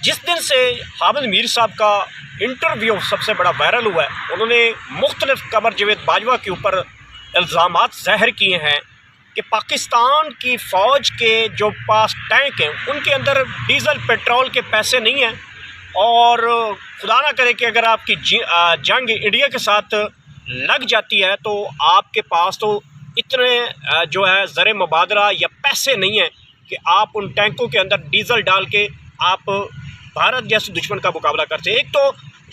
जिस दिन से हामिद मीर साहब का इंटरव्यू सबसे बड़ा वायरल हुआ है, उन्होंने मुख्तलिफ कमर जावेद बाजवा के ऊपर इल्ज़ामात ज़ाहिर किए हैं कि पाकिस्तान की फ़ौज के जो पास टैंक हैं उनके अंदर डीज़ल पेट्रोल के पैसे नहीं हैं, और खुदा ना करे कि अगर आपकी जंग इंडिया के साथ लग जाती है तो आपके पास तो इतने जो है ज़र मुबादला या पैसे नहीं हैं कि आप उन टैंकों के अंदर डीज़ल डाल के आप भारत जैसे दुश्मन का मुकाबला करते। एक तो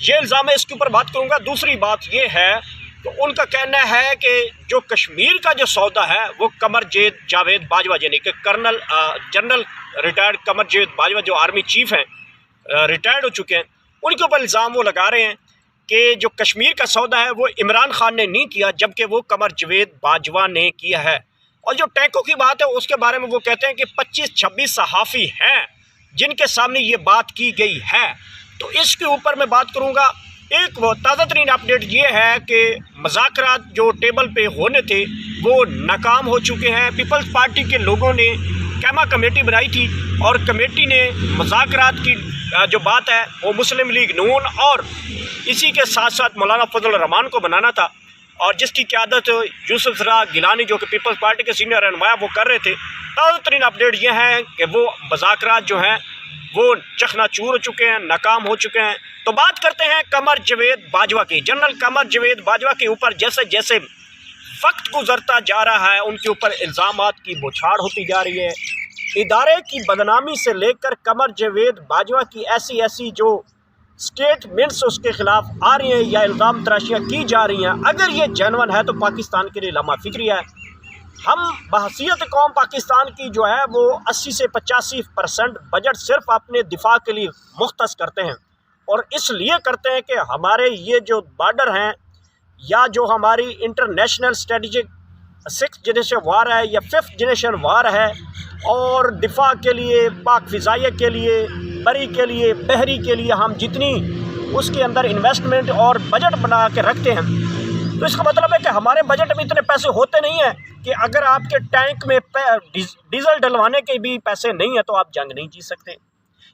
ये इल्ज़ाम है, इसके ऊपर बात करूँगा। दूसरी बात ये है तो उनका कहना है कि जो कश्मीर का जो सौदा है वो कमर जावेद बाजवा यानी कि जनरल रिटायर्ड कमर जावेद बाजवा जो आर्मी चीफ़ हैं, रिटायर्ड हो चुके हैं, उनके ऊपर इल्ज़ाम वो लगा रहे हैं कि जो कश्मीर का सौदा है वो इमरान खान ने नहीं किया, जबकि वो कमर जावेद बाजवा ने किया है। और जो टैंकों की बात है उसके बारे में वो कहते हैं कि 25-26 सहाफ़ी हैं जिनके सामने ये बात की गई है। तो इसके ऊपर मैं बात करूँगा। एक वो ताज़ा तरीन अपडेट ये है कि मुज़ाकरात जो टेबल पे होने थे वो नाकाम हो चुके हैं। पीपल्स पार्टी के लोगों ने कैमा कमेटी बनाई थी और कमेटी ने मुज़ाकरात की जो बात है वो मुस्लिम लीग नून और इसी के साथ साथ मौलाना फजल रहमान को बनाना था, और जिसकी क़यादत यूसुफ ज़रा गिलानी जो कि पीपल्स पार्टी के सीनियर रहनुमा वो कर रहे थे। ताज़ा तरीन अपडेट ये है कि वो मुज़ाकरात जो हैं वो चकनाचूर हो चुके हैं, नाकाम हो चुके हैं। तो बात करते हैं कमर जावेद बाजवा की। जनरल कमर जावेद बाजवा के ऊपर जैसे जैसे वक्त गुजरता जा रहा है उनके ऊपर इल्ज़ामात की बौछार होती जा रही है। इदारे की बदनामी से लेकर कमर जावेद बाजवा की ऐसी ऐसी जो स्टेटमेंट्स उसके ख़िलाफ़ आ रही हैं या इल्ज़ाम तराशियाँ की जा रही हैं, अगर ये जेन्युइन है तो पाकिस्तान के लिए लम्हा फ़िक्री है। हम बहसीयत कौम पाकिस्तान की जो है वो 80 से 85% बजट सिर्फ अपने दिफा के लिए मुख्तस करते हैं, और इसलिए करते हैं कि हमारे ये जो बॉर्डर हैं या जो हमारी इंटरनेशनल स्ट्रेटजिक 6th जनरेशन वार है या 5th जनरेशन वार है, और दिफा के लिए, पाक फ़िज़ाइया के लिए, बरी के लिए, बहरी के लिए हम जितनी उसके अंदर इन्वेस्टमेंट और बजट बना के रखते हैं, तो इसका मतलब है कि हमारे बजट में इतने पैसे होते नहीं हैं कि अगर आपके टैंक में डीज़ल डलवाने के भी पैसे नहीं हैं तो आप जंग नहीं जीत सकते।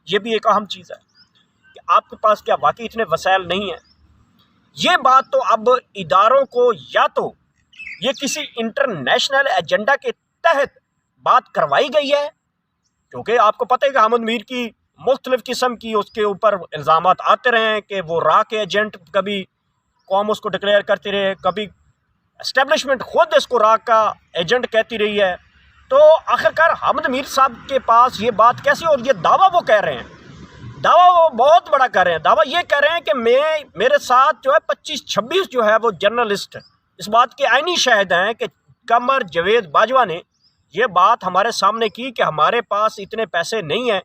ये भी एक अहम चीज़ है कि आपके पास क्या वाकई इतने वसाइल नहीं हैं। ये बात तो अब इदारों को या तो ये किसी इंटरनेशनल एजेंडा के तहत बात करवाई गई है, क्योंकि आपको पता है कि हामिद मीर की मुख्तलिफ़ किस्म की उसके ऊपर इल्ज़ामात आते रहे हैं कि वो रा के एजेंट, कभी कौम उसको डिक्लेयर करती रही है, कभी एस्टेब्लिशमेंट खुद इसको रा का एजेंट कहती रही है। तो आखिरकार हामिद मीर साहब के पास ये बात कैसी, और ये दावा वो कह रहे हैं, दावा वो बहुत बड़ा कर रहे हैं। दावा ये कह रहे हैं कि मेरे साथ जो है 25-26 जो है वो जर्नलिस्ट इस बात के आईनी शाहिद हैं कि कमर जावेद बाजवा ने ये बात हमारे सामने की कि हमारे पास इतने पैसे नहीं हैं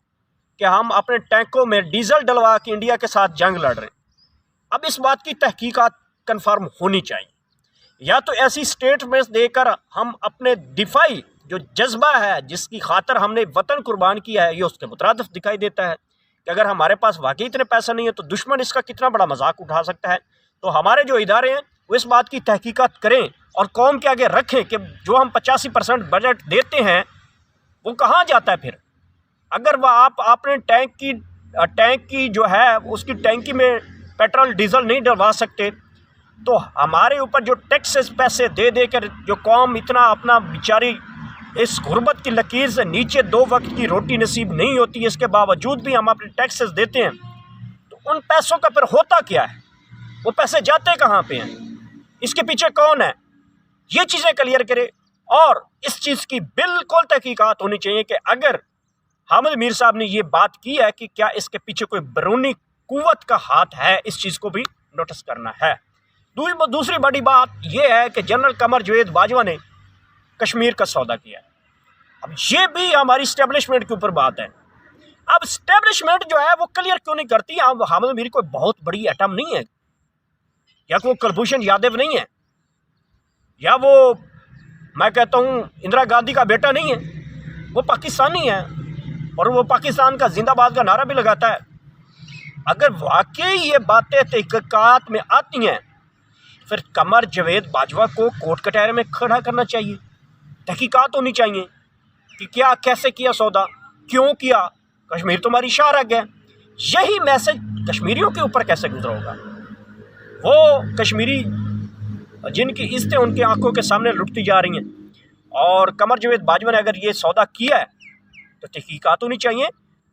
कि हम अपने टैंकों में डीज़ल डलवा के इंडिया के साथ जंग लड़ रहे हैं। अब इस बात की तहकीकात कन्फर्म होनी चाहिए, या तो ऐसी स्टेटमेंट्स देकर हम अपने दिफाई जो जज्बा है जिसकी खातर हमने वतन कुर्बान किया है ये उसके मुतरादिफ दिखाई देता है कि अगर हमारे पास वाकई इतने पैसे नहीं है तो दुश्मन इसका कितना बड़ा मजाक उठा सकता है। तो हमारे जो इदारे हैं वो इस बात की तहकीकात करें और कौम के आगे रखें कि जो हम 85% बजट देते हैं वो कहाँ जाता है। फिर अगर वह आप अपने टैंक की जो है उसकी टैंकी में पेट्रोल डीज़ल नहीं डलवा सकते, तो हमारे ऊपर जो टैक्सेस पैसे दे दे कर जो कौम इतना अपना बेचारी इस गुर्बत की लकीर से नीचे 2 वक्त की रोटी नसीब नहीं होती, इसके बावजूद भी हम अपने टैक्सेस देते हैं, तो उन पैसों का फिर होता क्या है, वो पैसे जाते कहाँ पे हैं, इसके पीछे कौन है, ये चीज़ें क्लियर करें। और इस चीज़ की बिल्कुल तहकीकात होनी चाहिए कि अगर हामिद मीर साहब ने ये बात की है कि क्या इसके पीछे कोई बैरूनी कुव्वत का हाथ है, इस चीज़ को भी नोटिस करना है। दूसरी बड़ी बात यह है कि जनरल कमर जावेद बाजवा ने कश्मीर का सौदा किया है। अब ये भी हमारी इस्टेब्लिशमेंट के ऊपर बात है। अब इस्टेब्लिशमेंट जो है वो क्लियर क्यों नहीं करती। अब हामिद मीर कोई बहुत बड़ी एटम नहीं है, या वो कुलभूषण यादव नहीं है, या वो मैं कहता हूँ इंदिरा गांधी का बेटा नहीं है, वो पाकिस्तानी है और वो पाकिस्तान का जिंदाबाद का नारा भी लगाता है। अगर वाकई ये बातें तहकीकात में आती हैं फिर कमर जावेद बाजवा को कोर्ट कटहरे में खड़ा करना चाहिए, तहकीकात होनी चाहिए कि क्या कैसे किया सौदा, क्यों किया। कश्मीर तो हमारी शाह रग है, यही मैसेज कश्मीरियों के ऊपर कैसे गुजरा होगा? वो कश्मीरी जिनकी इज्जतें उनकी आंखों के सामने लुटती जा रही हैं, और कमर जावेद बाजवा ने अगर ये सौदा किया है तो तहकीकात होनी चाहिए।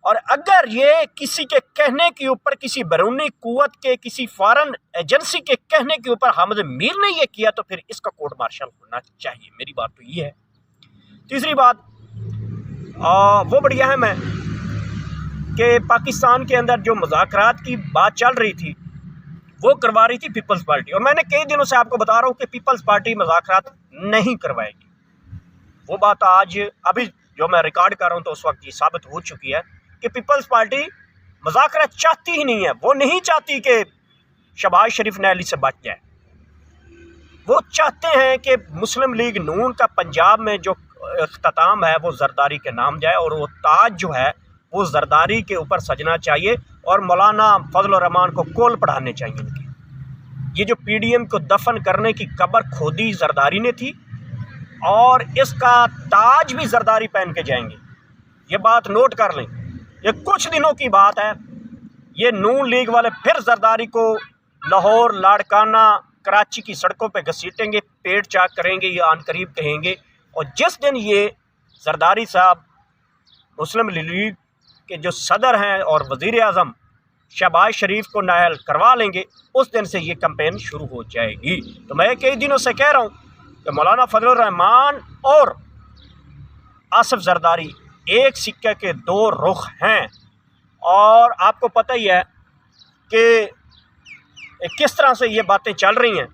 और अगर ये किसी के कहने के ऊपर, किसी बैरूनी कुव्वत के, किसी फॉरेन एजेंसी के कहने के ऊपर हामिद मीर ने ये किया तो फिर इसका कोर्ट मार्शल होना चाहिए। मेरी बात तो ये है। तीसरी बात वो बड़ी अहम है कि पाकिस्तान के अंदर जो मुज़ाकरात की बात चल रही थी वो करवा रही थी पीपल्स पार्टी, और मैंने कई दिनों से आपको बता रहा हूँ कि पीपल्स पार्टी मुज़ाकरात नहीं करवाएगी। वो बात आज अभी जो मैं रिकॉर्ड कर रहा हूँ तो उस वक्त ये साबित हो चुकी है कि पीपल्स पार्टी मुज़ाकरात चाहती ही नहीं है। वो नहीं चाहती कि शहबाज शरीफ नैली से बच जाए। वो चाहते हैं कि मुस्लिम लीग नून का पंजाब में जो इख्तिताम है वो जरदारी के नाम जाए, और वो ताज जो है वो जरदारी के ऊपर सजना चाहिए, और मौलाना फजल रहमान को कोल पढ़ाने चाहिए इनके। ये जो पीडीएम को दफन करने की कब्र खोदी जरदारी ने थी, और इसका ताज भी जरदारी पहन के जाएंगे। ये बात नोट कर लें, ये कुछ दिनों की बात है। ये नून लीग वाले फिर जरदारी को लाहौर, लाड़काना, कराची की सड़कों पे घसीटेंगे, पेट चाक करेंगे, ये आन करीब कहेंगे। और जिस दिन ये जरदारी साहब मुस्लिम लीग के जो सदर हैं और वज़ीर आज़म शहबाज शरीफ को नायल करवा लेंगे, उस दिन से ये कैंपेन शुरू हो जाएगी। तो मैं कई दिनों से कह रहा हूँ कि मौलाना फजल रहमान और आसिफ जरदारी एक सिक्के के दो रुख हैं, और आपको पता ही है कि किस तरह से ये बातें चल रही हैं,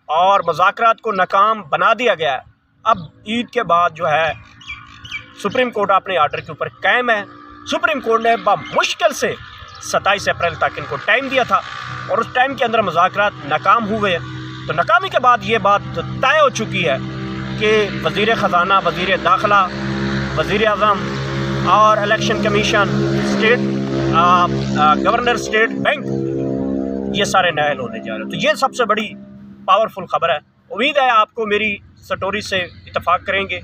और मुज़ाकरात को नाकाम बना दिया गया है। अब ईद के बाद जो है सुप्रीम कोर्ट अपने आर्डर के ऊपर कायम है। सुप्रीम कोर्ट ने मुश्किल से 27 अप्रैल तक इनको टाइम दिया था, और उस टाइम के अंदर मुज़ाकरात नाकाम हुए। तो नाकामी के बाद ये बात तय हो चुकी है कि वज़ीर ख़जाना, वज़ीर दाखिला, वज़ीर आज़म और election commission, state governor state bank, ये सारे नायल होने जा रहे हैं। तो ये सबसे बड़ी पावरफुल ख़बर है। उम्मीद है आपको मेरी स्टोरी से इत्तेफाक करेंगे।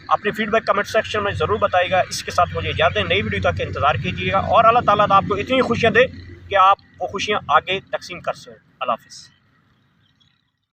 अपनी फीडबैक कमेंट सेक्शन में ज़रूर बताइएगा। इसके साथ मुझे इजाज़त है, नई वीडियो तक इंतज़ार कीजिएगा, और अल्लाह ताला आपको इतनी खुशियाँ दे कि आप वो खुशियाँ आगे तकसीम कर सकें। अल्लाह हाफ़िज़।